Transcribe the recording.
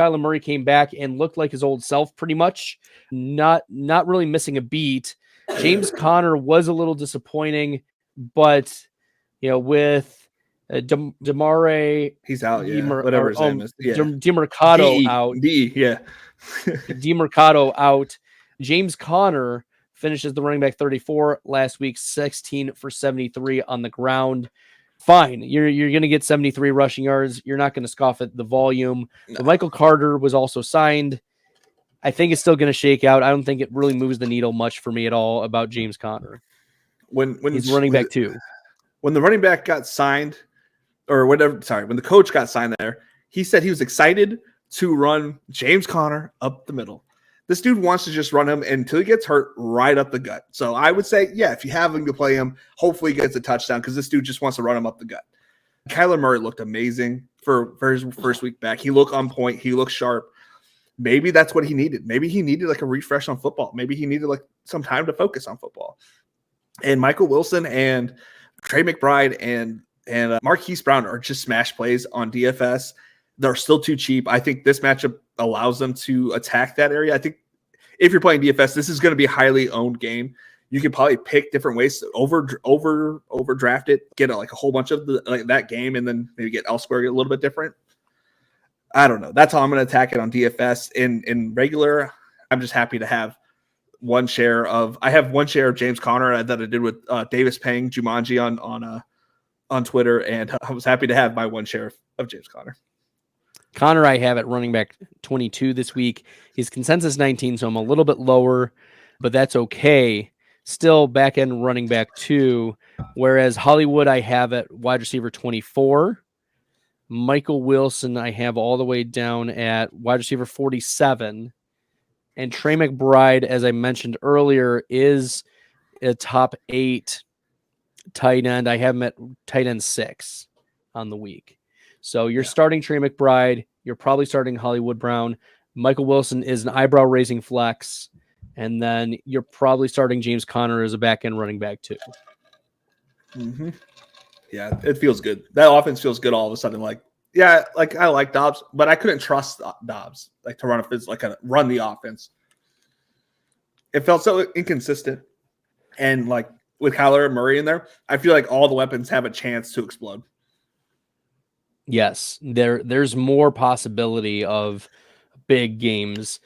Kyler Murray came back and looked like his old self pretty much, not really missing a beat. James Conner was a little disappointing, but with Demare, he's out, whatever his name is. Yeah. Demercado out. Demercado out. James Conner finishes the running back 34 last week, 16 for 73 on the ground. Fine. You're going to get 73 rushing yards. You're not going to scoff at the volume. No. But Michael Carter was also signed. I think it's still going to shake out. I don't think it really moves the needle much for me at all about James Conner. When he's running back too. When the running back got signed, or whatever, when the coach got signed there, he said he was excited to run James Conner up the middle. This dude wants to just run him until he gets hurt right up the gut. So I would say, yeah, if you have him to play him, hopefully he gets a touchdown because this dude just wants to run him up the gut. Kyler Murray looked amazing for his first week back. He looked on point. He looked sharp. Maybe that's what he needed. Maybe he needed like a refresh on football. Maybe he needed like some time to focus on football. And Michael Wilson and Trey McBride and Marquise Brown are just smash plays on DFS. They're still too cheap. I think this matchup allows them to attack that area. I think if you're playing DFS, this is going to be a highly owned game. You could probably pick different ways to overdraft it, get like a whole bunch of that game, and then maybe get elsewhere a little bit different. I don't know. That's how I'm going to attack it on DFS. In regular, I'm just happy to have one share of James Conner that I did with Davis Payne Jumanji on Twitter, and I was happy to have my one share of James Conner. Conner, I have at running back 22 this week. He's consensus 19, so I'm a little bit lower, but that's okay. Still back end running back 2, whereas Hollywood I have at wide receiver 24. Michael Wilson I have all the way down at wide receiver 47. And Trey McBride, as I mentioned earlier, is a top 8 tight end. I have him at tight end 6 on the week. So you're starting Trey McBride. You're probably starting Hollywood Brown. Michael Wilson is an eyebrow-raising flex. And then you're probably starting James Conner as a back-end running back too. Mm-hmm. Yeah, it feels good. That offense feels good all of a sudden. Like I like Dobbs, but I couldn't trust Dobbs to run the offense. It felt so inconsistent. And with Kyler Murray in there, I feel like all the weapons have a chance to explode. Yes, there's more possibility of big games.